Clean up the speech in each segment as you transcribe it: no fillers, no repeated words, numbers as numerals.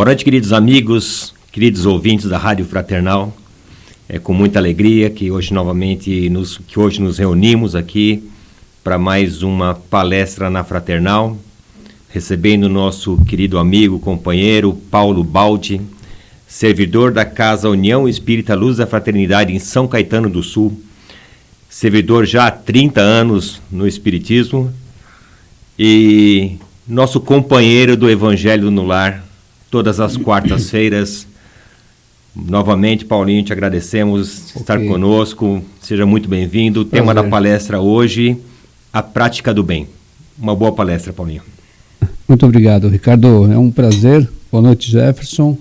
Boa noite, queridos amigos, queridos ouvintes da Rádio Fraternal. É com muita alegria que hoje nos reunimos aqui para mais uma palestra na Fraternal, recebendo nosso querido amigo, companheiro Paulo Baldi, servidor da Casa União Espírita Luz da Fraternidade em São Caetano do Sul, servidor já há 30 anos no Espiritismo e nosso companheiro do Evangelho no Lar, todas as quartas-feiras. Novamente, Paulinho, te agradecemos estar conosco. Seja muito bem-vindo. O tema da palestra hoje, a prática do bem. Uma boa palestra, Paulinho. Muito obrigado, Ricardo. É um prazer. Boa noite, Jefferson.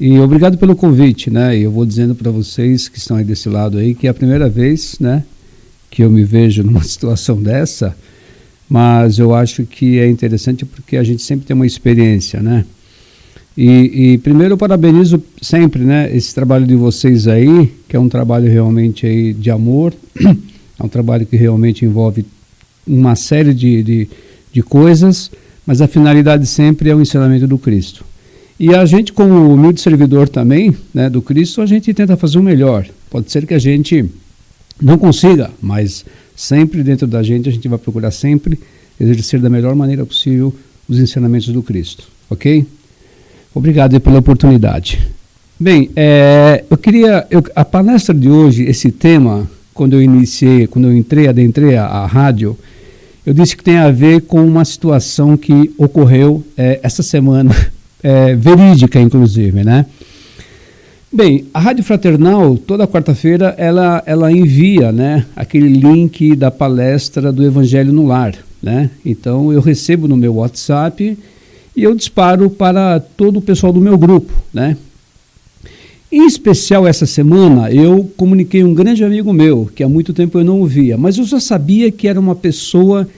E obrigado pelo convite, né? E eu vou dizendo para vocês que estão aí desse lado aí que é a primeira vez, né, que eu me vejo numa situação dessa, mas eu acho que é interessante porque a gente sempre tem uma experiência, né? E primeiro eu parabenizo sempre, né, esse trabalho de vocês aí, que é um trabalho realmente aí de amor, é um trabalho que realmente envolve uma série de coisas, mas a finalidade sempre é o ensinamento do Cristo. E a gente, como humilde servidor também, né, do Cristo, a gente tenta fazer o melhor. Pode ser que a gente não consiga, mas sempre dentro da gente a gente vai procurar sempre exercer da melhor maneira possível os ensinamentos do Cristo, ok? Obrigado pela oportunidade. Bem, a palestra de hoje, esse tema, quando eu adentrei a rádio, eu disse que tem a ver com uma situação que ocorreu essa semana, verídica inclusive, né? Bem, a Rádio Fraternal, toda quarta-feira, ela envia, né, aquele link da palestra do Evangelho no Lar, né? Então eu recebo no meu WhatsApp e eu disparo para todo o pessoal do meu grupo, né? Em especial essa semana eu comuniquei um grande amigo meu, que há muito tempo eu não o via, mas eu já sabia que era uma pessoa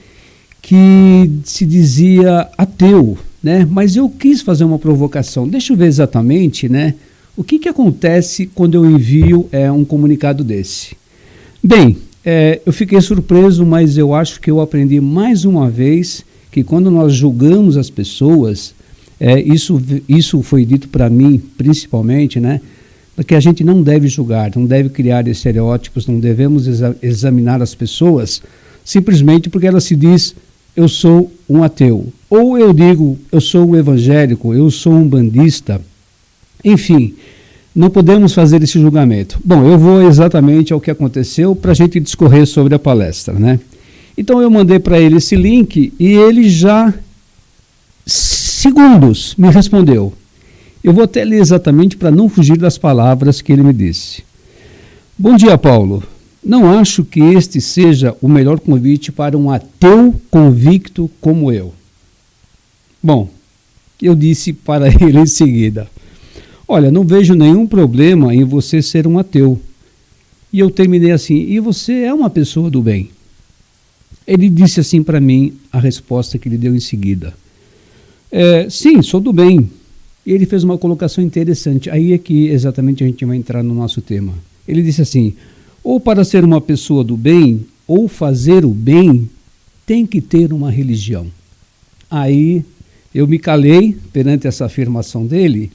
que se dizia ateu, né? Mas eu quis fazer uma provocação. Deixa eu ver exatamente, né, o que acontece quando eu envio um comunicado desse. Bem, eu fiquei surpreso, mas eu acho que eu aprendi mais uma vez que quando nós julgamos as pessoas, isso foi dito para mim principalmente, né, que a gente não deve julgar, não deve criar estereótipos, não devemos examinar as pessoas simplesmente porque ela se diz, eu sou um ateu, ou eu digo, eu sou um evangélico, eu sou um bandista, enfim, não podemos fazer esse julgamento. Bom, eu vou exatamente ao que aconteceu para a gente discorrer sobre a palestra, né? Então eu mandei para ele esse link e ele já, segundos, me respondeu. Eu vou até ler exatamente para não fugir das palavras que ele me disse. Bom dia, Paulo. Não acho que este seja o melhor convite para um ateu convicto como eu. Bom, eu disse para ele em seguida, olha, não vejo nenhum problema em você ser um ateu. E eu terminei assim, e você é uma pessoa do bem. Ele disse assim para mim a resposta que ele deu em seguida. Sim, sou do bem. E ele fez uma colocação interessante. Aí é que exatamente a gente vai entrar no nosso tema. Ele disse assim, ou para ser uma pessoa do bem, ou fazer o bem, tem que ter uma religião. Aí eu me calei perante essa afirmação dele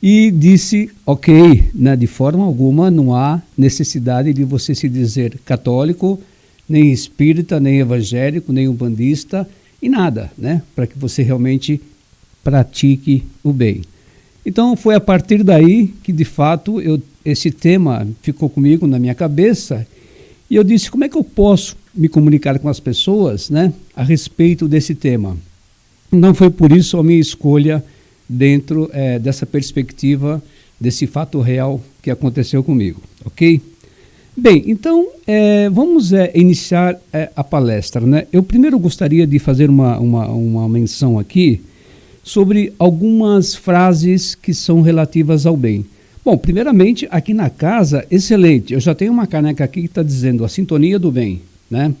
e disse, ok, né, de forma alguma não há necessidade de você se dizer católico, nem espírita, nem evangélico, nem umbandista, e nada, né? Para que você realmente pratique o bem. Então foi a partir daí que de fato esse tema ficou comigo na minha cabeça e eu disse, como é que eu posso me comunicar com as pessoas, né, a respeito desse tema? Não foi por isso a minha escolha dentro dessa perspectiva, desse fato real que aconteceu comigo, ok? Bem, então vamos iniciar a palestra, né? Eu primeiro gostaria de fazer uma menção aqui sobre algumas frases que são relativas ao bem. Bom, primeiramente, aqui na casa, excelente, eu já tenho uma caneca aqui que está dizendo a sintonia do bem, né?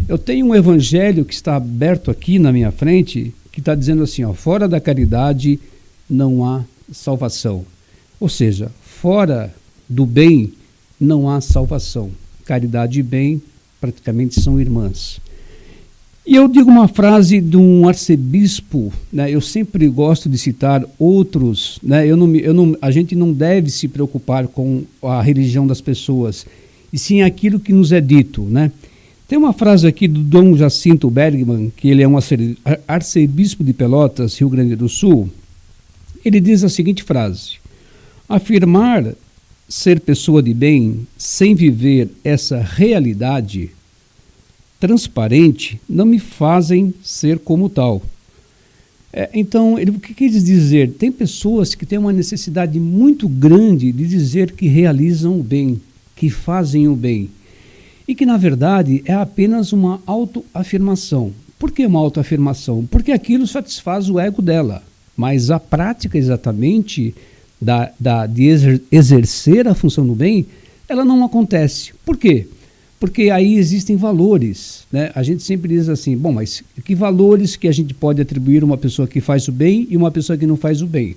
Eu tenho um evangelho que está aberto aqui na minha frente, que está dizendo assim, ó, fora da caridade não há salvação. Ou seja, fora do bem não há salvação. Caridade e bem praticamente são irmãs. E eu digo uma frase de um arcebispo, né? Eu sempre gosto de citar outros, né? A gente não deve se preocupar com a religião das pessoas, e sim aquilo que nos é dito, né? Tem uma frase aqui do Dom Jacinto Bergman, que ele é um arcebispo de Pelotas, Rio Grande do Sul. Ele diz a seguinte frase: afirmar ser pessoa de bem sem viver essa realidade transparente não me fazem ser como tal. Então, o que quis dizer? Tem pessoas que têm uma necessidade muito grande de dizer que realizam o bem, que fazem o bem, e que, na verdade, é apenas uma autoafirmação. Por que uma autoafirmação? Porque aquilo satisfaz o ego dela, mas a prática exatamente de exercer a função do bem, ela não acontece. Por quê? Porque aí existem valores, né? A gente sempre diz assim, bom, mas que valores que a gente pode atribuir a uma pessoa que faz o bem e uma pessoa que não faz o bem?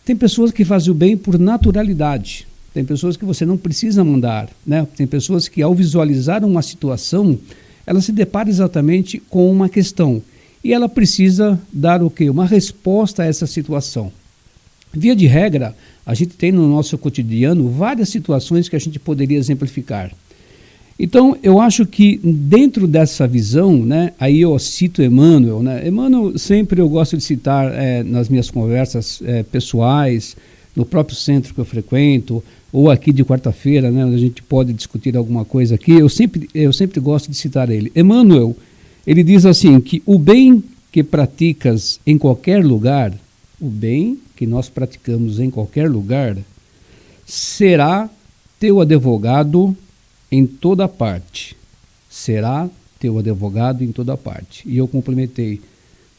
Tem pessoas que fazem o bem por naturalidade, tem pessoas que você não precisa mandar, né? Tem pessoas que ao visualizar uma situação, ela se depara exatamente com uma questão e ela precisa dar o quê? Uma resposta a essa situação. Via de regra, a gente tem no nosso cotidiano várias situações que a gente poderia exemplificar. Então, eu acho que dentro dessa visão, né, aí eu cito Emmanuel, né? Emmanuel sempre eu gosto de citar nas minhas conversas pessoais, no próprio centro que eu frequento, ou aqui de quarta-feira, né, onde a gente pode discutir alguma coisa aqui, eu sempre gosto de citar ele. Emmanuel, ele diz assim, que o bem que praticas em qualquer lugar, o bem que nós praticamos em qualquer lugar, será teu advogado em toda parte. Será teu advogado em toda parte. E eu complementei,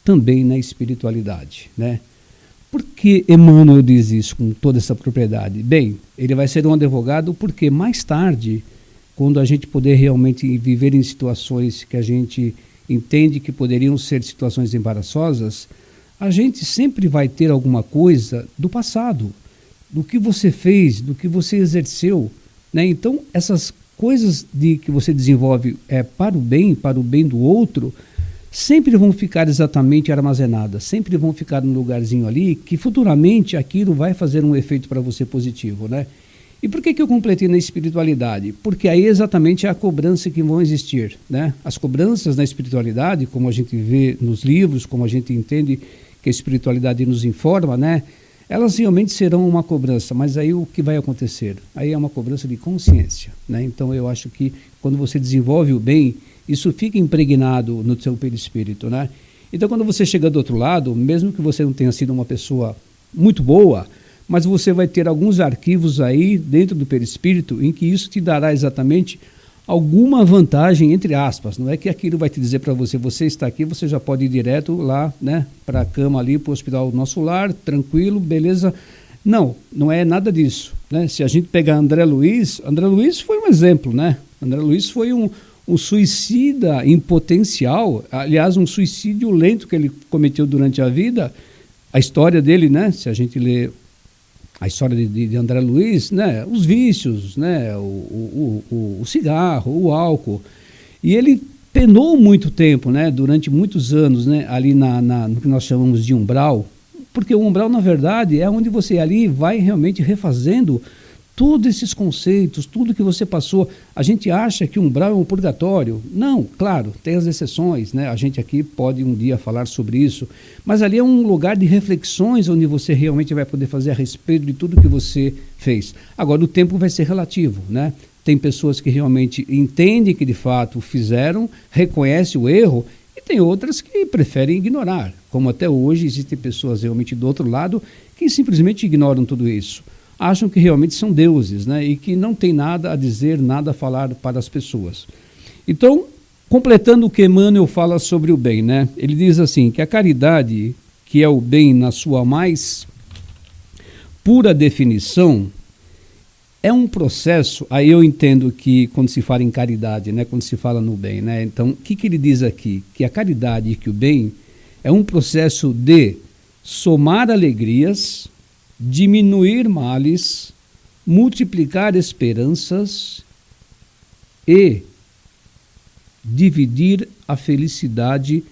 também na espiritualidade, né? Por que Emmanuel diz isso com toda essa propriedade? Bem, ele vai ser um advogado porque mais tarde, quando a gente puder realmente viver em situações que a gente entende que poderiam ser situações embaraçosas, a gente sempre vai ter alguma coisa do passado, do que você fez, do que você exerceu, né? Então, essas coisas que você desenvolve para o bem do outro, sempre vão ficar exatamente armazenadas, sempre vão ficar num lugarzinho ali que futuramente aquilo vai fazer um efeito para você positivo, né? E por que eu completei na espiritualidade? Porque aí exatamente é a cobrança que vão existir, né? As cobranças na espiritualidade, como a gente vê nos livros, como a gente entende que a espiritualidade nos informa, né? Elas realmente serão uma cobrança, mas aí o que vai acontecer? Aí é uma cobrança de consciência, né? Então eu acho que quando você desenvolve o bem, isso fica impregnado no seu perispírito, né? Então quando você chega do outro lado, mesmo que você não tenha sido uma pessoa muito boa, mas você vai ter alguns arquivos aí dentro do perispírito em que isso te dará exatamente alguma vantagem, entre aspas. Não é que aquilo vai te dizer para você, você está aqui, você já pode ir direto lá, né, para a cama ali, para o hospital Nosso Lar, tranquilo, beleza. Não, não é nada disso, né? Se a gente pegar André Luiz foi um exemplo, né? André Luiz foi um suicida em potencial, aliás, um suicídio lento que ele cometeu durante a vida. A história dele, né, se a gente lê a história de André Luiz, né, os vícios, né, o cigarro, o álcool, e ele penou muito tempo, né, durante muitos anos, né, ali no que nós chamamos de umbral, porque o umbral, na verdade, é onde você ali vai realmente refazendo todos esses conceitos, tudo que você passou. A gente acha que o umbral é um purgatório. Não, claro, tem as exceções, né? A gente aqui pode um dia falar sobre isso, mas ali é um lugar de reflexões onde você realmente vai poder fazer a respeito de tudo que você fez. Agora, o tempo vai ser relativo, né? Tem pessoas que realmente entendem que de fato fizeram, reconhecem o erro, e tem outras que preferem ignorar, como até hoje existem pessoas realmente do outro lado que simplesmente ignoram tudo isso. Acham que realmente são deuses, né? E que não tem nada a dizer, nada a falar para as pessoas. Então, completando o que Emmanuel fala sobre o bem, né? Ele diz assim, que a caridade, que é o bem na sua mais pura definição, é um processo. Aí eu entendo que quando se fala em caridade, né? Quando se fala no bem, né? Então, o que ele diz aqui? Que a caridade e que o bem é um processo de somar alegrias, diminuir males, multiplicar esperanças e dividir a felicidade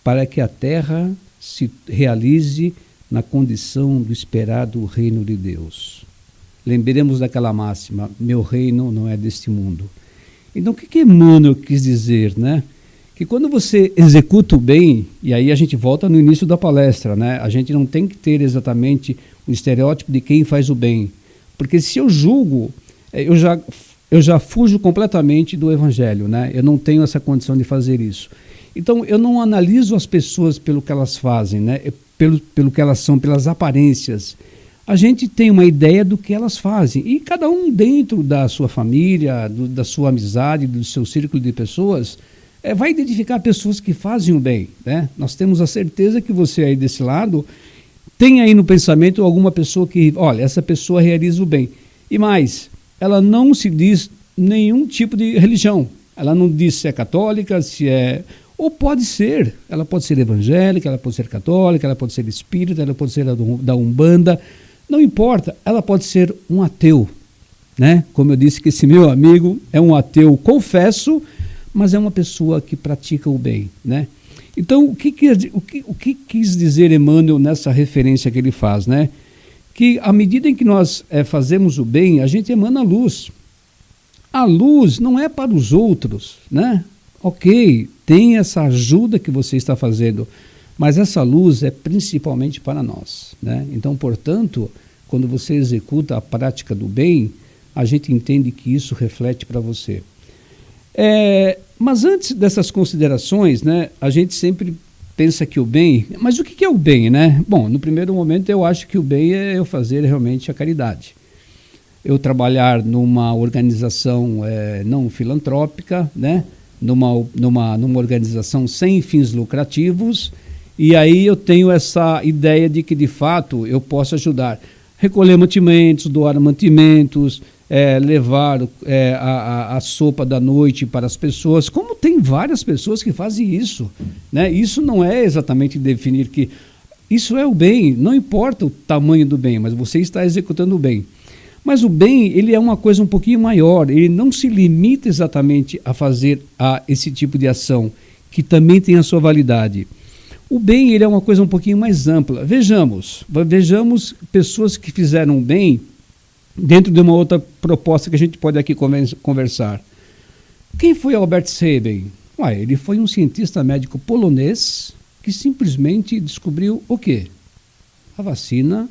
para que a terra se realize na condição do esperado reino de Deus. Lembremos daquela máxima, meu reino não é deste mundo. Então, o que Emmanuel quis dizer, né? Que quando você executa o bem, e aí a gente volta no início da palestra, né? A gente não tem que ter exatamente o estereótipo de quem faz o bem. Porque se eu julgo, eu já fujo completamente do Evangelho, né? Eu não tenho essa condição de fazer isso. Então, eu não analiso as pessoas pelo que elas fazem, né? Pelo que elas são, pelas aparências. A gente tem uma ideia do que elas fazem. E cada um dentro da sua família, da sua amizade, do seu círculo de pessoas, vai identificar pessoas que fazem o bem, né? Nós temos a certeza que você aí desse lado tem aí no pensamento alguma pessoa que, olha, essa pessoa realiza o bem. E mais, ela não se diz nenhum tipo de religião. Ela não diz se é católica, se é... Ou pode ser. Ela pode ser evangélica, ela pode ser católica, ela pode ser espírita, ela pode ser da Umbanda. Não importa, ela pode ser um ateu, né? Como eu disse que esse meu amigo é um ateu, confesso, mas é uma pessoa que pratica o bem, né? Então, o que quis dizer Emmanuel nessa referência que ele faz, né? Que à medida em que nós fazemos o bem, a gente emana luz. A luz não é para os outros, né? Ok, tem essa ajuda que você está fazendo, mas essa luz é principalmente para nós, né? Então, portanto, quando você executa a prática do bem, a gente entende que isso reflete para você. Mas antes dessas considerações, né, a gente sempre pensa que o bem... Mas o que é o bem, né? Bom, no primeiro momento eu acho que o bem é eu fazer realmente a caridade. Eu trabalhar numa organização não filantrópica, né? Numa organização sem fins lucrativos, e aí eu tenho essa ideia de que, de fato, eu posso ajudar. Recolher mantimentos, doar mantimentos, levar a sopa da noite para as pessoas, como tem várias pessoas que fazem isso, né? Isso não é exatamente definir que isso é o bem, não importa o tamanho do bem, mas você está executando o bem. Mas o bem, ele é uma coisa um pouquinho maior, ele não se limita exatamente a fazer esse tipo de ação, que também tem a sua validade. O bem, ele é uma coisa um pouquinho mais ampla. Vejamos pessoas que fizeram bem dentro de uma outra proposta que a gente pode aqui conversar. Quem foi Albert Sabin? Ele foi um cientista médico polonês que simplesmente descobriu o quê? A vacina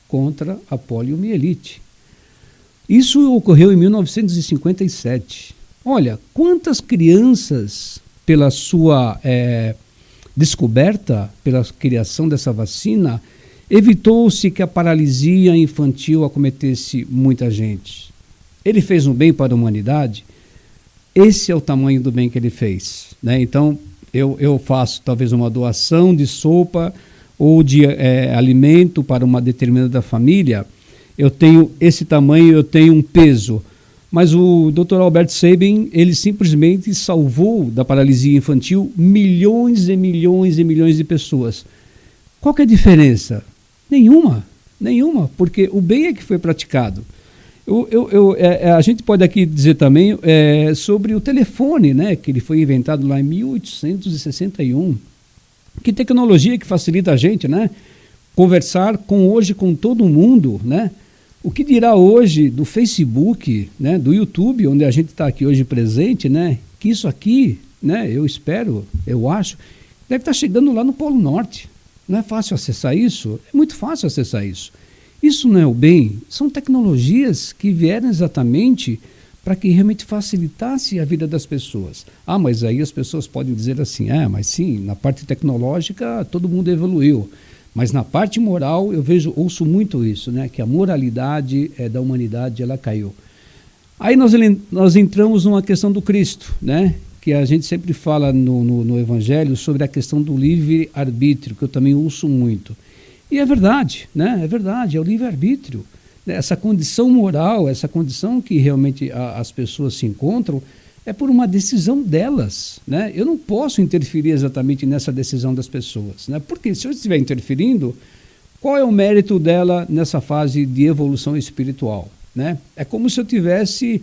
contra a poliomielite. Isso ocorreu em 1957. Olha, quantas crianças, pela sua descoberta, pela criação dessa vacina, evitou-se que a paralisia infantil acometesse muita gente. Ele fez um bem para a humanidade? Esse é o tamanho do bem que ele fez, né? Então, eu faço talvez uma doação de sopa ou de alimento para uma determinada família, eu tenho esse tamanho, eu tenho um peso. Mas o Dr. Albert Sabin, ele simplesmente salvou da paralisia infantil milhões e milhões e milhões de pessoas. Qual que é a diferença? Nenhuma, porque o bem é que foi praticado. A gente pode aqui dizer também sobre o telefone, né, que ele foi inventado lá em 1861. Que tecnologia que facilita a gente, né? Conversar hoje com todo mundo, né? O que dirá hoje do Facebook, né, do YouTube, onde a gente está aqui hoje presente, né? Que isso aqui, né, eu espero, eu acho, deve estar chegando lá no Polo Norte. Não é fácil acessar isso? É muito fácil acessar isso. Isso não é o bem, são tecnologias que vieram exatamente para que realmente facilitasse a vida das pessoas. Mas aí as pessoas podem dizer assim, mas sim, na parte tecnológica todo mundo evoluiu. Mas na parte moral, ouço muito isso, né? Que a moralidade da humanidade, ela caiu. Aí nós entramos numa questão do Cristo, né? Que a gente sempre fala no Evangelho sobre a questão do livre-arbítrio, que eu também ouço muito. E é verdade, né? É verdade, é o livre-arbítrio. Essa condição moral, essa condição que realmente as pessoas se encontram, é por uma decisão delas, né? Eu não posso interferir exatamente nessa decisão das pessoas, né? Porque se eu estiver interferindo, qual é o mérito dela nessa fase de evolução espiritual? né? É como se eu tivesse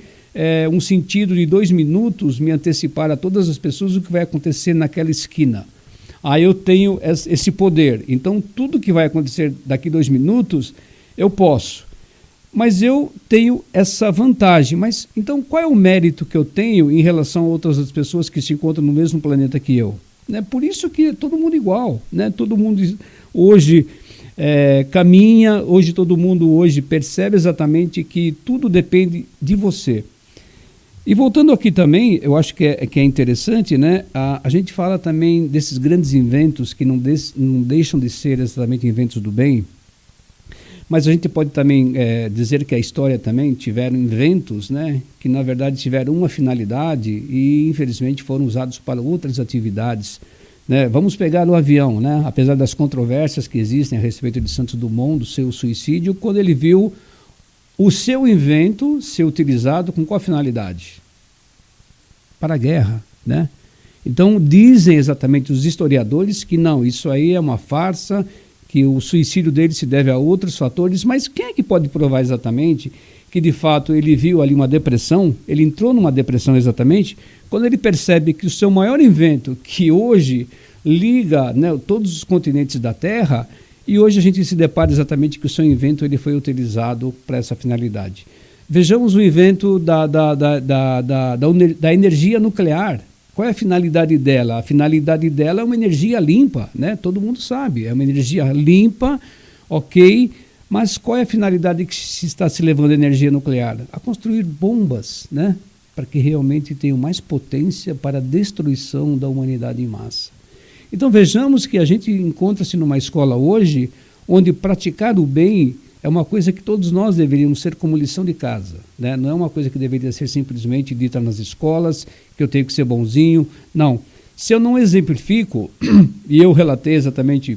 um sentido de 2 minutos me antecipar a todas as pessoas o que vai acontecer naquela esquina. Aí eu tenho esse poder. Então, tudo que vai acontecer daqui 2 minutos, eu posso. Mas eu tenho essa vantagem. Mas, então, qual é o mérito que eu tenho em relação a outras pessoas que se encontram no mesmo planeta que eu? Né? Por isso que todo mundo é igual. Né? Todo mundo hoje caminha, hoje todo mundo hoje percebe exatamente que tudo depende de você. E voltando aqui também, eu acho que é interessante, né? A gente fala também desses grandes inventos que não deixam de ser exatamente inventos do bem, mas a gente pode também dizer que a história também tiveram inventos, né? Que na verdade tiveram uma finalidade e infelizmente foram usados para outras atividades. Né? Vamos pegar o avião, né? Apesar das controvérsias que existem a respeito de Santos Dumont, do seu suicídio, quando ele viu o seu invento ser utilizado com qual finalidade? Para a guerra, né? Então dizem exatamente os historiadores que não, isso aí é uma farsa, que o suicídio dele se deve a outros fatores, mas quem é que pode provar exatamente que de fato ele viu ali uma depressão, ele entrou numa depressão exatamente, quando ele percebe que o seu maior invento, que hoje liga, né, todos os continentes da Terra, e hoje a gente se depara exatamente que o seu invento ele foi utilizado para essa finalidade. Vejamos o invento da energia nuclear. Qual é a finalidade dela? A finalidade dela é uma energia limpa, né? Todo mundo sabe, é uma energia limpa, ok, mas qual é a finalidade que se está se levando a energia nuclear? A construir bombas, né? Para que realmente tenham mais potência para a destruição da humanidade em massa. Então vejamos que a gente encontra-se numa escola hoje onde praticar o bem é uma coisa que todos nós deveríamos ser como lição de casa, né? Não é uma coisa que deveria ser simplesmente dita nas escolas, que eu tenho que ser bonzinho. Não. Se eu não exemplifico, e eu relatei exatamente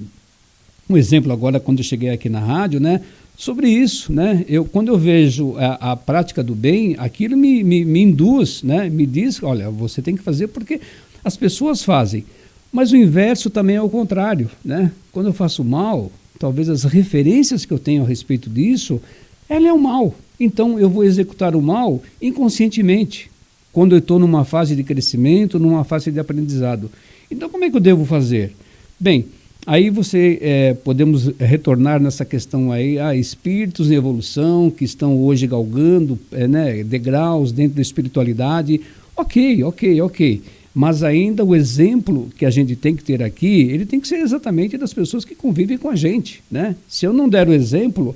um exemplo agora quando eu cheguei aqui na rádio, né? Sobre isso, né? Quando eu vejo a prática do bem, aquilo me induz, né? Me diz, olha, você tem que fazer porque as pessoas fazem. Mas o inverso também é o contrário, né? Quando eu faço mal, talvez as referências que eu tenho a respeito disso, ela é o mal. Então eu vou executar o mal inconscientemente, quando eu estou numa fase de crescimento, numa fase de aprendizado. Então como é que eu devo fazer? Bem, aí podemos retornar nessa questão aí, espíritos em evolução que estão hoje galgando né, degraus dentro da espiritualidade. Ok. Mas ainda o exemplo que a gente tem que ter aqui, ele tem que ser exatamente das pessoas que convivem com a gente, né? Se eu não der o exemplo,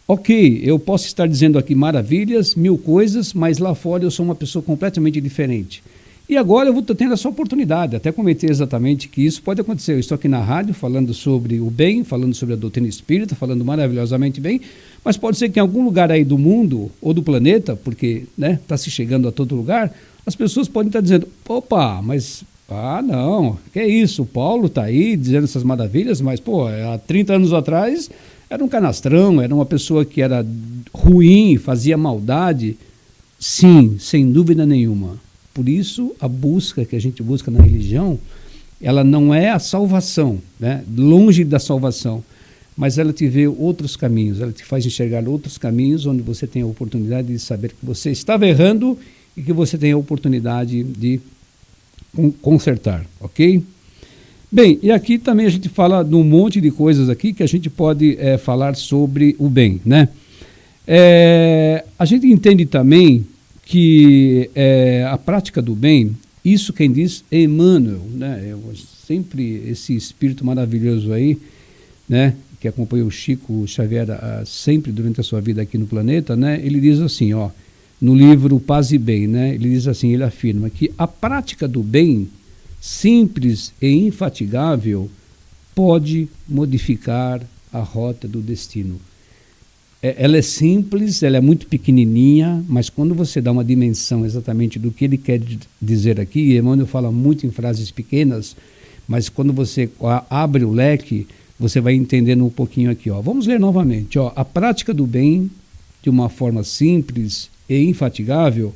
ok, eu posso estar dizendo aqui maravilhas, 1000 coisas, mas lá fora eu sou uma pessoa completamente diferente. E agora eu vou tendo essa oportunidade, até comentei exatamente que isso pode acontecer. Eu estou aqui na rádio falando sobre o bem, falando sobre a doutrina espírita, falando maravilhosamente bem, mas pode ser que em algum lugar aí do mundo ou do planeta, porque está se chegando a todo lugar, as pessoas podem estar dizendo, opa, mas, não, que é isso, o Paulo está aí dizendo essas maravilhas, mas, há 30 anos atrás era um canastrão, era uma pessoa que era ruim, fazia maldade. Sim, sem dúvida nenhuma. Por isso, a busca que a gente busca na religião, ela não é a salvação, né? Longe da salvação, mas ela te vê outros caminhos, ela te faz enxergar outros caminhos onde você tem a oportunidade de saber que você estava errando e que você tem a oportunidade de consertar, ok? Bem, e aqui também a gente fala de um monte de coisas aqui que a gente pode falar sobre o bem, né? A gente entende também que a prática do bem, isso quem diz é Emmanuel, né? Sempre esse espírito maravilhoso aí, né? Que acompanhou o Chico Xavier sempre durante a sua vida aqui no planeta, né? Ele diz assim, no livro Paz e Bem, né? Ele diz assim, ele afirma que a prática do bem, simples e infatigável, pode modificar a rota do destino. Ela é simples, ela é muito pequenininha, mas quando você dá uma dimensão exatamente do que ele quer dizer aqui, Emmanuel fala muito em frases pequenas, mas quando você abre o leque, você vai entendendo um pouquinho aqui. Vamos ler novamente. A prática do bem, de uma forma simples e infatigável,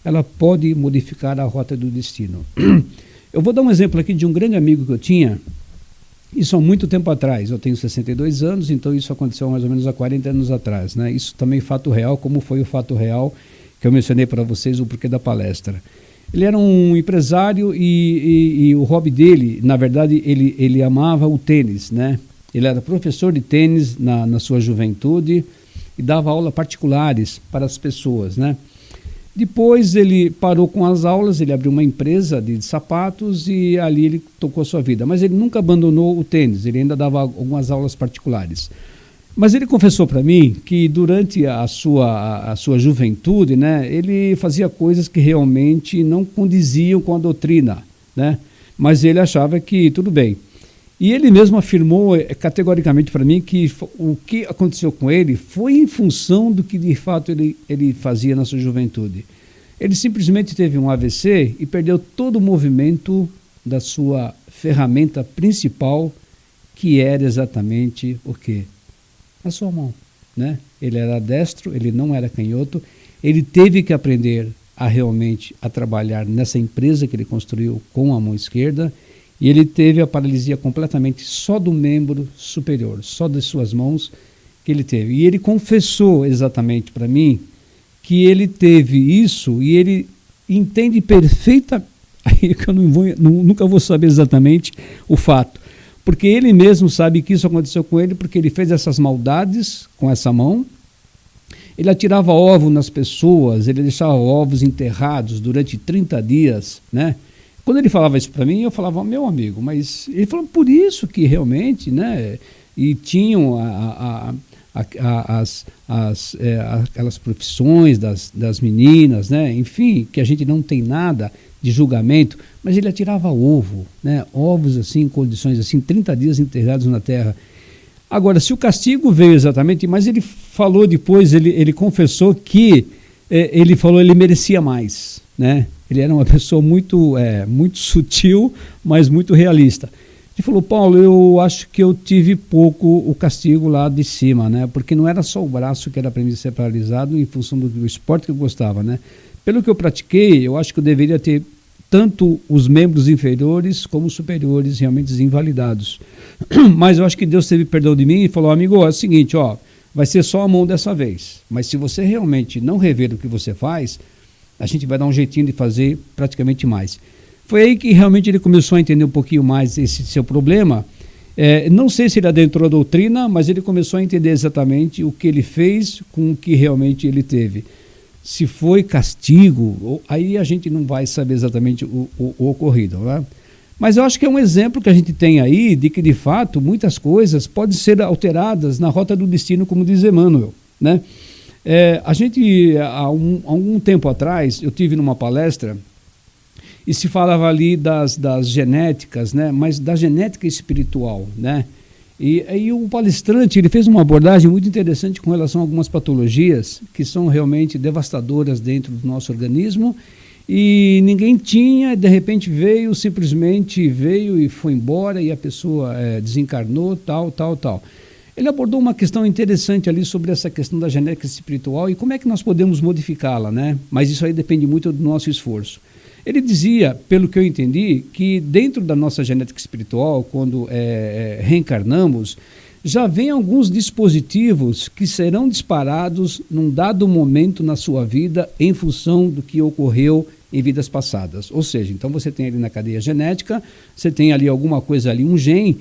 ela pode modificar a rota do destino. Eu vou dar um exemplo aqui de um grande amigo que eu tinha, Isso há muito tempo atrás. Eu tenho 62 anos, então isso aconteceu mais ou menos há 40 anos atrás, né? Isso também é fato real, como foi o fato real que eu mencionei para vocês, o porquê da palestra. Ele era um empresário e o hobby dele, na verdade, ele amava o tênis, né? Ele era professor de tênis na sua juventude e dava aulas particulares para as pessoas, né? Depois ele parou com as aulas, ele abriu uma empresa de sapatos e ali ele tocou a sua vida. Mas ele nunca abandonou o tênis, ele ainda dava algumas aulas particulares. Mas ele confessou para mim que durante a sua juventude, né, ele fazia coisas que realmente não condiziam com a doutrina, né? Mas ele achava que tudo bem. E ele mesmo afirmou categoricamente para mim que o que aconteceu com ele foi em função do que de fato ele fazia na sua juventude. Ele simplesmente teve um AVC e perdeu todo o movimento da sua ferramenta principal, que era exatamente o quê? A sua mão, né? Ele era destro, ele não era canhoto, ele teve que aprender realmente a trabalhar nessa empresa que ele construiu com a mão esquerda, e ele teve a paralisia completamente só do membro superior, só das suas mãos que ele teve. E ele confessou exatamente para mim que ele teve isso e ele entende perfeitamente, aí que eu nunca vou saber exatamente o fato, porque ele mesmo sabe que isso aconteceu com ele porque ele fez essas maldades com essa mão, ele atirava ovo nas pessoas, ele deixava ovos enterrados durante 30 dias, né? Quando ele falava isso para mim, eu falava, meu amigo, mas ele falou por isso que realmente, né? E tinham aquelas profissões das meninas, né? Enfim, que a gente não tem nada de julgamento, mas ele atirava ovo, né? Ovos assim, em condições assim, 30 dias enterrados na terra. Agora, se o castigo veio exatamente, mas ele falou depois, ele confessou que ele merecia mais, né? Ele era uma pessoa muito sutil, mas muito realista. Ele falou, Paulo, eu acho que eu tive pouco o castigo lá de cima, né? Porque não era só o braço que era para mim ser paralisado em função do esporte que eu gostava, né? Pelo que eu pratiquei, eu acho que eu deveria ter tanto os membros inferiores como os superiores realmente invalidados. Mas eu acho que Deus teve perdão de mim e falou, amigo, é o seguinte, ó, vai ser só a mão dessa vez. Mas se você realmente não rever o que você faz, a gente vai dar um jeitinho de fazer praticamente mais. Foi aí que realmente ele começou a entender um pouquinho mais esse seu problema. Não sei se ele adentrou a doutrina, mas ele começou a entender exatamente o que ele fez com o que realmente ele teve. Se foi castigo, aí a gente não vai saber exatamente o ocorrido, né? Mas eu acho que é um exemplo que a gente tem aí de que, de fato, muitas coisas podem ser alteradas na rota do destino, como diz Emmanuel, né? A gente, há algum tempo atrás, eu tive numa palestra e se falava ali das genéticas, né? Mas da genética espiritual, né? E aí o palestrante ele fez uma abordagem muito interessante com relação a algumas patologias que são realmente devastadoras dentro do nosso organismo e ninguém tinha, de repente simplesmente veio e foi embora e a pessoa desencarnou, tal. Ele abordou uma questão interessante ali sobre essa questão da genética espiritual e como é que nós podemos modificá-la, né? Mas isso aí depende muito do nosso esforço. Ele dizia, pelo que eu entendi, que dentro da nossa genética espiritual, quando reencarnamos, já vem alguns dispositivos que serão disparados num dado momento na sua vida em função do que ocorreu em vidas passadas. Ou seja, então você tem ali na cadeia genética, você tem ali alguma coisa ali, um gene,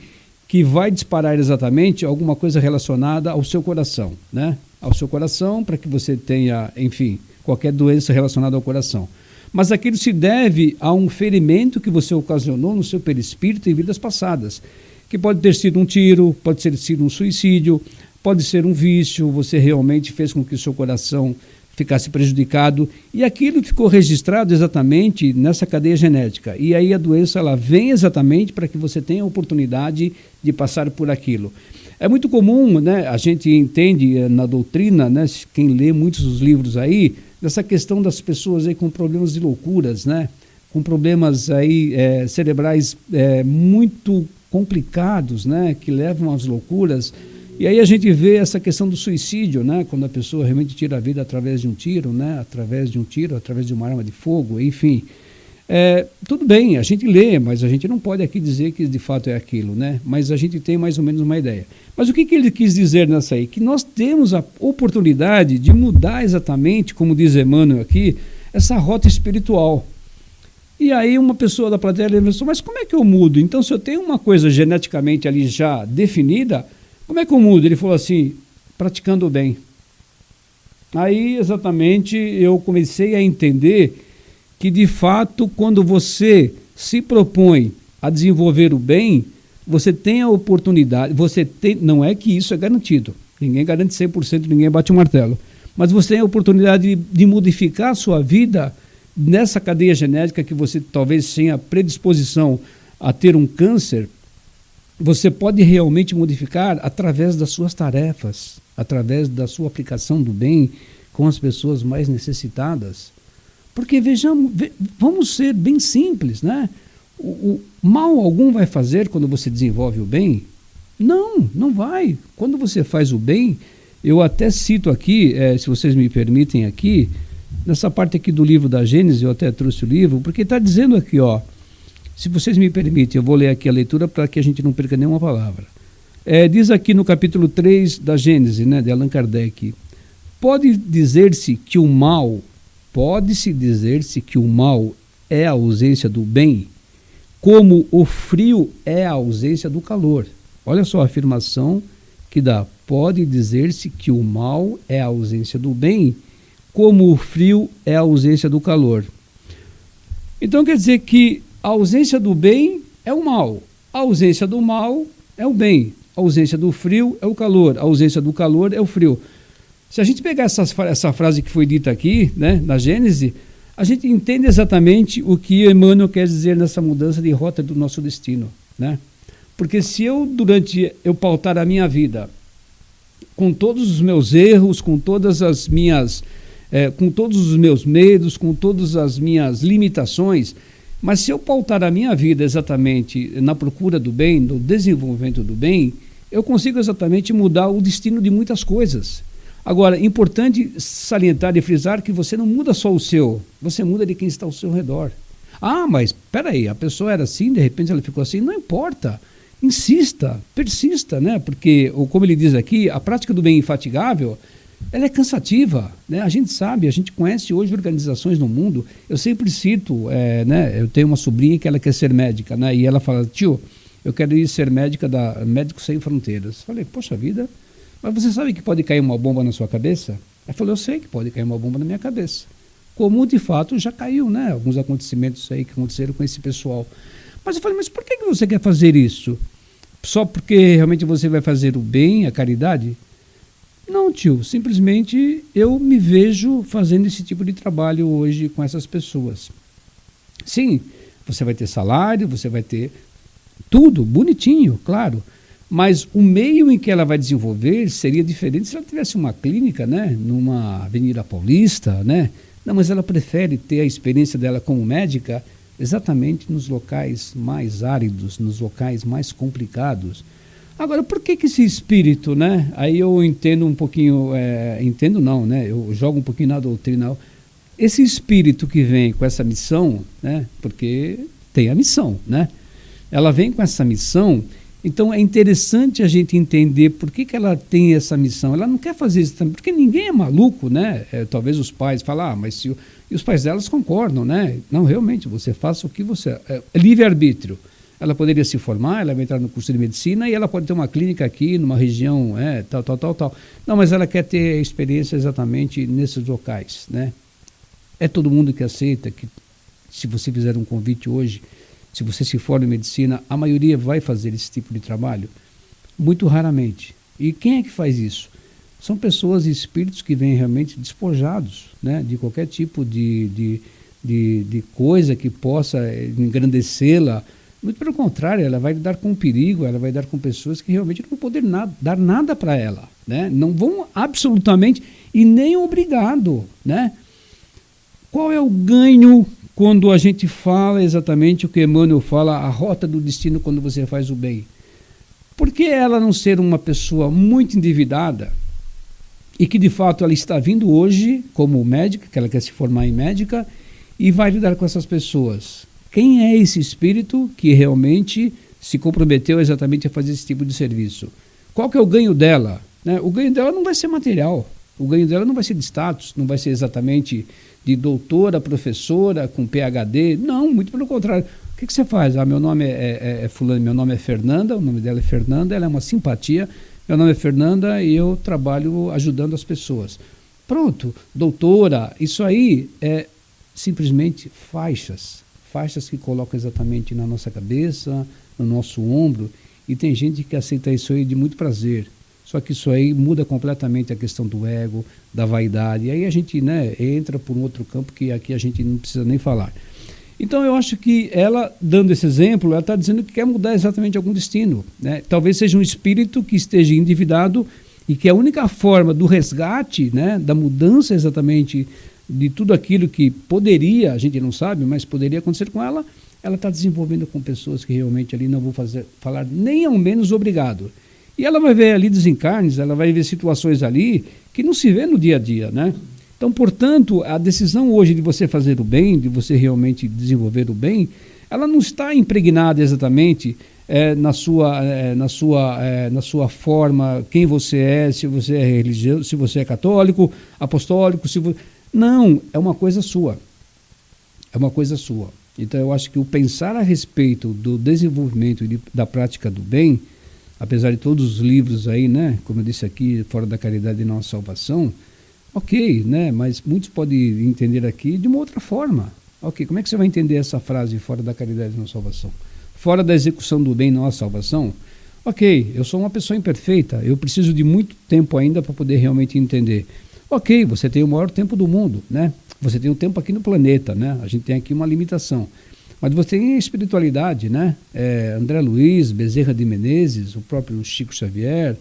que vai disparar exatamente alguma coisa relacionada ao seu coração, né? Ao seu coração, para que você tenha, enfim, qualquer doença relacionada ao coração. Mas aquilo se deve a um ferimento que você ocasionou no seu perispírito em vidas passadas, que pode ter sido um tiro, pode ter sido um suicídio, pode ser um vício, você realmente fez com que o seu coração ficasse prejudicado e aquilo ficou registrado exatamente nessa cadeia genética. E aí a doença ela vem exatamente para que você tenha a oportunidade de passar por aquilo. É muito comum, né, a gente entende na doutrina, né, quem lê muitos dos livros aí, dessa questão das pessoas aí com problemas de loucuras, né, com problemas aí cerebrais muito complicados, né, que levam às loucuras. E aí a gente vê essa questão do suicídio, né, quando a pessoa realmente tira a vida através de um tiro, né, através de uma arma de fogo, enfim. Tudo bem, a gente lê, mas a gente não pode aqui dizer que de fato é aquilo, né? Mas a gente tem mais ou menos uma ideia. Mas o que ele quis dizer nessa aí? Que nós temos a oportunidade de mudar exatamente, como diz Emmanuel aqui, essa rota espiritual. E aí uma pessoa da plateia pensou, mas como é que eu mudo? Então, se eu tenho uma coisa geneticamente ali já definida, como é que eu mudo? Ele falou assim, praticando o bem. Aí, exatamente, eu comecei a entender que, de fato, quando você se propõe a desenvolver o bem, você tem a oportunidade, não é que isso é garantido, ninguém garante 100%, ninguém bate o martelo, mas você tem a oportunidade de modificar a sua vida nessa cadeia genética que você talvez tenha predisposição a ter um câncer. Você pode realmente modificar através das suas tarefas, através da sua aplicação do bem com as pessoas mais necessitadas. Porque vamos ser bem simples, né? O mal algum vai fazer quando você desenvolve o bem? Não vai. Quando você faz o bem, eu até cito aqui, se vocês me permitem aqui, nessa parte aqui do livro da Gênesis, eu até trouxe o livro, porque está dizendo aqui, ó, se vocês me permitem, eu vou ler aqui a leitura para que a gente não perca nenhuma palavra. Diz aqui no capítulo 3 da Gênesis, né, de Allan Kardec, pode-se dizer-se que o mal é a ausência do bem, como o frio é a ausência do calor. Olha só a afirmação que dá. Pode dizer-se que o mal é a ausência do bem, como o frio é a ausência do calor. Então quer dizer que a ausência do bem é o mal, a ausência do mal é o bem, a ausência do frio é o calor, a ausência do calor é o frio. Se a gente pegar essa frase que foi dita aqui, né, na Gênesis, a gente entende exatamente o que Emmanuel quer dizer nessa mudança de rota do nosso destino, né? Porque se eu pautar a minha vida com todos os meus erros, com todas as minhas, com todos os meus medos, com todas as minhas limitações, mas se eu pautar a minha vida exatamente na procura do bem, no desenvolvimento do bem, eu consigo exatamente mudar o destino de muitas coisas. Agora, importante salientar e frisar que você não muda só o seu, você muda de quem está ao seu redor. Ah, mas espera aí, a pessoa era assim, de repente ela ficou assim, não importa. Insista, persista, né? Porque, como ele diz aqui, a prática do bem infatigável, ela é cansativa, né? A gente sabe, a gente conhece hoje organizações no mundo. Eu sempre cito, né? Eu tenho uma sobrinha que ela quer ser médica, né? E ela fala, tio, eu quero ir ser médica da Médicos Sem Fronteiras. Falei, poxa vida, mas você sabe que pode cair uma bomba na sua cabeça? Ela falou, eu sei que pode cair uma bomba na minha cabeça. Como de fato já caiu, né? Alguns acontecimentos aí que aconteceram com esse pessoal. Mas eu falei, mas por que você quer fazer isso? Só porque realmente você vai fazer o bem, a caridade? Não, tio, simplesmente eu me vejo fazendo esse tipo de trabalho hoje com essas pessoas. Sim, você vai ter salário, você vai ter tudo bonitinho, claro, mas o meio em que ela vai desenvolver seria diferente se ela tivesse uma clínica, né, numa Avenida Paulista, né? Não, mas ela prefere ter a experiência dela como médica exatamente nos locais mais áridos, nos locais mais complicados. Agora, por que esse espírito, né? Aí eu entendo um pouquinho, entendo não, né? Eu jogo um pouquinho na doutrina. Esse espírito que vem com essa missão, né? Porque tem a missão, né? Ela vem com essa missão, então é interessante a gente entender por que ela tem essa missão. Ela não quer fazer isso também, porque ninguém é maluco, né? Talvez os pais falem, mas se... E os pais delas concordam, né? Não, realmente, você faça o que você... É livre-arbítrio. Ela poderia se formar, ela vai entrar no curso de medicina e ela pode ter uma clínica aqui, numa região, tal. Não, mas ela quer ter experiência exatamente nesses locais, né? É todo mundo que aceita que, se você fizer um convite hoje, se você se forma em medicina, a maioria vai fazer esse tipo de trabalho? Muito raramente. E quem é que faz isso? São pessoas e espíritos que vêm realmente despojados, né, de qualquer tipo de coisa que possa engrandecê-la. Muito pelo contrário, ela vai lidar com perigo, ela vai lidar com pessoas que realmente não vão poder dar nada para ela, né? Não vão absolutamente e nem obrigado, né? Qual é o ganho quando a gente fala exatamente o que Emmanuel fala, a rota do destino quando você faz o bem? Por que ela não ser uma pessoa muito endividada e que de fato ela está vindo hoje como médica, que ela quer se formar em médica, e vai lidar com essas pessoas. Quem é esse espírito que realmente se comprometeu exatamente a fazer esse tipo de serviço? Qual que é o ganho dela? Né? O ganho dela não vai ser material, o ganho dela não vai ser de status, não vai ser exatamente de doutora, professora, com PhD, não, muito pelo contrário. O que você faz? Meu nome é fulano, meu nome é Fernanda, o nome dela é Fernanda, ela é uma simpatia, meu nome é Fernanda e eu trabalho ajudando as pessoas. Pronto, doutora, isso aí é simplesmente faixas que colocam exatamente na nossa cabeça, no nosso ombro, e tem gente que aceita isso aí de muito prazer. Só que isso aí muda completamente a questão do ego, da vaidade, e aí a gente, né, entra por um outro campo que aqui a gente não precisa nem falar. Então eu acho que ela, dando esse exemplo, ela está dizendo que quer mudar exatamente algum destino, né? Talvez seja um espírito que esteja endividado e que a única forma do resgate, né, da mudança exatamente de tudo aquilo que poderia, a gente não sabe, mas poderia acontecer com ela, ela está desenvolvendo com pessoas que realmente ali não vão falar nem ao menos obrigado. E ela vai ver ali desencarnes, ela vai ver situações ali que não se vê no dia a dia, né? Então, portanto, a decisão hoje de você fazer o bem, de você realmente desenvolver o bem, ela não está impregnada exatamente na sua forma, quem você é, se você é religioso, se você é católico, apostólico, não, é uma coisa sua. É uma coisa sua. Então, eu acho que o pensar a respeito do desenvolvimento e da prática do bem, apesar de todos os livros aí, né, como eu disse aqui, Fora da Caridade e Não a Salvação, ok, né, mas muitos podem entender aqui de uma outra forma. Ok, como é que você vai entender essa frase, fora da caridade e não a salvação? Fora da execução do bem não a salvação? Ok, eu sou uma pessoa imperfeita, eu preciso de muito tempo ainda para poder realmente entender. Ok, você tem o maior tempo do mundo, né? Você tem o tempo aqui no planeta, né? A gente tem aqui uma limitação. Mas você tem a espiritualidade, né? André Luiz, Bezerra de Menezes, o próprio Chico Xavier,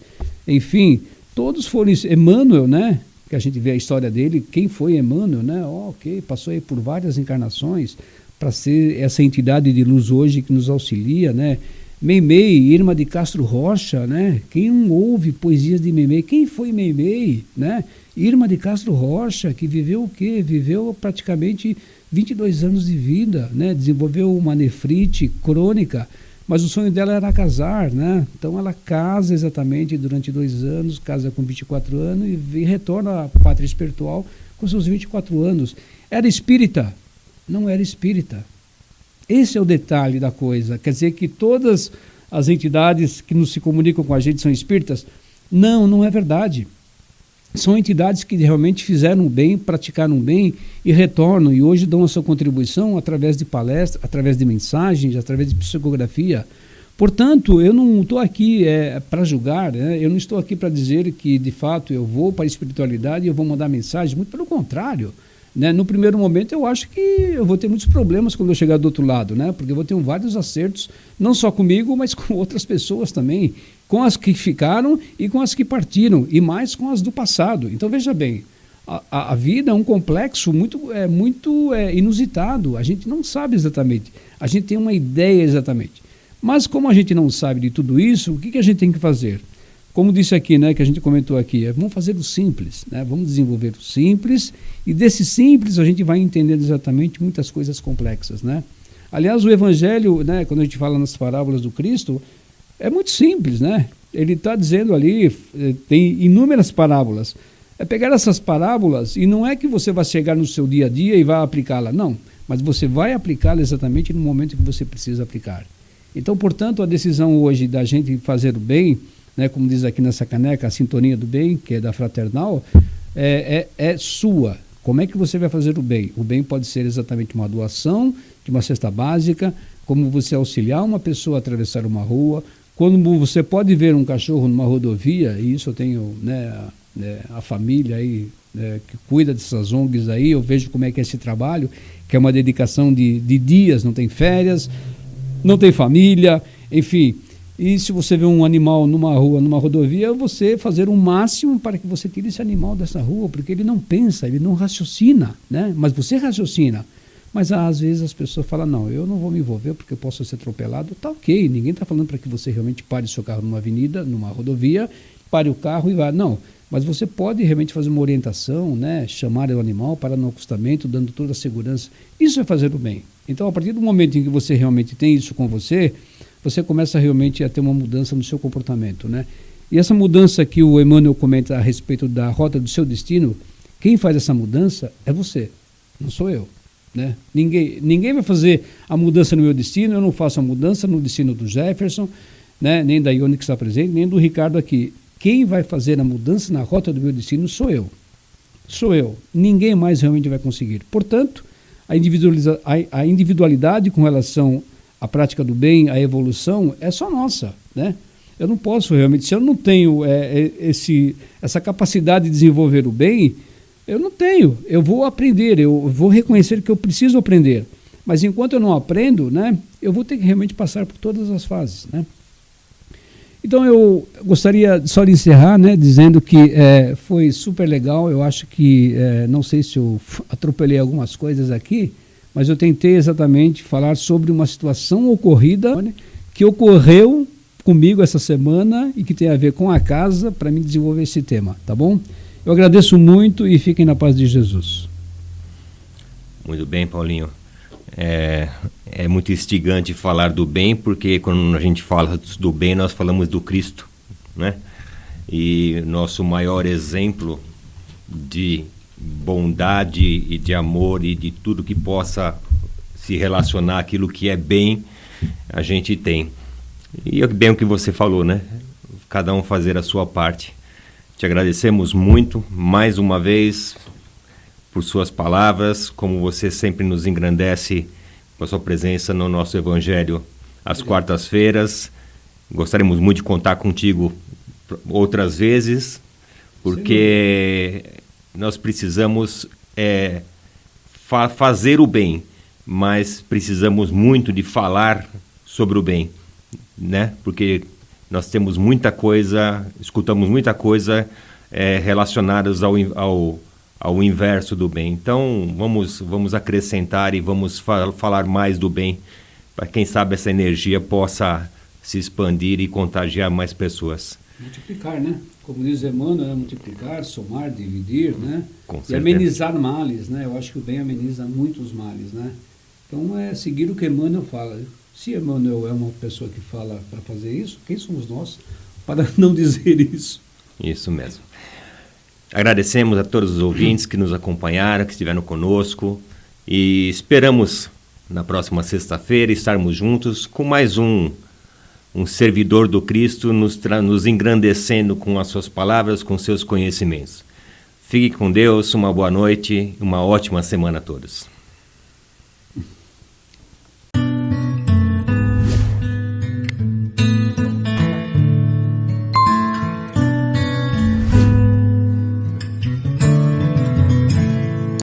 enfim, todos foram isso. Emmanuel, né? Que a gente vê a história dele, quem foi Emmanuel, né? Ok, passou aí por várias encarnações para ser essa entidade de luz hoje que nos auxilia, né? Meimei, Irma de Castro Rocha, né? Quem não ouve poesias de Meimei? Quem foi Meimei, né? Irma de Castro Rocha, que viveu o quê? Viveu praticamente 22 anos de vida, né? Desenvolveu uma nefrite crônica, mas o sonho dela era casar, né? Então ela casa exatamente durante 2 anos, casa com 24 anos e retorna à pátria espiritual com seus 24 anos. Era espírita? Não era espírita. Esse é o detalhe da coisa. Quer dizer que todas as entidades que nos se comunicam com a gente são espíritas? Não, não é verdade. São entidades que realmente fizeram bem, praticaram bem e retornam e hoje dão a sua contribuição através de palestras, através de mensagens, através de psicografia. Portanto, eu não estou aqui para julgar, né? Eu não estou aqui para dizer que, de fato, eu vou para a espiritualidade e eu vou mandar mensagem, muito pelo contrário. Né? No primeiro momento, eu acho que eu vou ter muitos problemas quando eu chegar do outro lado, né? Porque eu vou ter vários acertos, não só comigo, mas com outras pessoas também, com as que ficaram e com as que partiram, e mais com as do passado. Então, veja bem, a vida é um complexo muito inusitado, a gente não sabe exatamente, a gente tem uma ideia exatamente. Mas como a gente não sabe de tudo isso, o que a gente tem que fazer? Como disse aqui, né, que a gente comentou aqui, vamos fazer o simples, né? Vamos desenvolver o simples, e desse simples a gente vai entendendo exatamente muitas coisas complexas, né? Aliás, o Evangelho, né, quando a gente fala nas parábolas do Cristo, é muito simples, né? Ele está dizendo ali, tem inúmeras parábolas. É pegar essas parábolas e não é que você vai chegar no seu dia a dia e vai aplicá-la, não. Mas você vai aplicá-la exatamente no momento que você precisa aplicar. Então, portanto, a decisão hoje da gente fazer o bem, né, como diz aqui nessa caneca, a sintonia do bem, que é da Fraternal, é sua. Como é que você vai fazer o bem? O bem pode ser exatamente uma doação de uma cesta básica, como você auxiliar uma pessoa a atravessar uma rua, quando você pode ver um cachorro numa rodovia, e isso eu tenho, né, a família aí, que cuida dessas ONGs aí, eu vejo como é que é esse trabalho, que é uma dedicação de dias, não tem férias, não tem família, enfim. E se você vê um animal numa rua, numa rodovia, você fazer o máximo para que você tire esse animal dessa rua, porque ele não pensa, ele não raciocina, né? Mas você raciocina. Mas às vezes as pessoas falam, não, eu não vou me envolver porque eu posso ser atropelado. Tá ok, ninguém está falando para que você realmente pare seu carro numa avenida, numa rodovia, pare o carro e vá. Não, Mas você pode realmente fazer uma orientação, né? Chamar o animal para no acostamento, dando toda a segurança. Isso é fazer o bem. Então, a partir do momento em que você realmente tem isso com você, você começa realmente a ter uma mudança no seu comportamento, né? E essa mudança que o Emmanuel comenta a respeito da rota do seu destino, quem faz essa mudança é você, não sou eu, né? Ninguém vai fazer a mudança no meu destino, eu não faço a mudança no destino do Jefferson, né? Nem da Ione que está presente, nem do Ricardo aqui. Quem vai fazer a mudança na rota do meu destino sou eu. Sou eu. Ninguém mais realmente vai conseguir. Portanto, a individualidade com relação à prática do bem, à evolução, é só nossa, né? Eu não posso realmente, se eu não tenho essa capacidade de desenvolver o bem, eu não tenho. Eu vou aprender, eu vou reconhecer que eu preciso aprender. Mas enquanto eu não aprendo, né, eu vou ter que realmente passar por todas as fases, né? Então eu gostaria só de encerrar, né, dizendo que foi super legal. Eu acho que, não sei se eu atropelei algumas coisas aqui, mas eu tentei exatamente falar sobre uma situação ocorrida, né, que ocorreu comigo essa semana e que tem a ver com a casa para mim desenvolver esse tema, tá bom? Eu agradeço muito e fiquem na paz de Jesus. Muito bem, Paulinho. É muito instigante falar do bem, porque quando a gente fala do bem, nós falamos do Cristo, né? E nosso maior exemplo de bondade e de amor e de tudo que possa se relacionar àquilo que é bem, a gente tem. E é bem o que você falou, né? Cada um fazer a sua parte. Te agradecemos muito, mais uma vez, por suas palavras, como você sempre nos engrandece com a sua presença no nosso Evangelho às quartas-feiras. Gostaríamos muito de contar contigo outras vezes, porque nós precisamos fazer o bem, mas precisamos muito de falar sobre o bem, né? Porque nós temos muita coisa, escutamos muita coisa relacionadas ao inverso do bem. Então, vamos acrescentar e vamos falar mais do bem, para quem sabe essa energia possa se expandir e contagiar mais pessoas. Multiplicar, né? Como diz Emmanuel, multiplicar, somar, dividir, né? Com e certeza. amenizar males, né? Eu acho que o bem ameniza muitos males, né? Então, é seguir o que Emmanuel fala. Se Emmanuel é uma pessoa que fala para fazer isso, quem somos nós para não dizer isso? Isso mesmo. Agradecemos a todos os ouvintes que nos acompanharam, que estiveram conosco, e esperamos na próxima sexta-feira estarmos juntos com mais um servidor do Cristo nos engrandecendo com as suas palavras, com seus conhecimentos. Fique com Deus, uma boa noite, uma ótima semana a todos.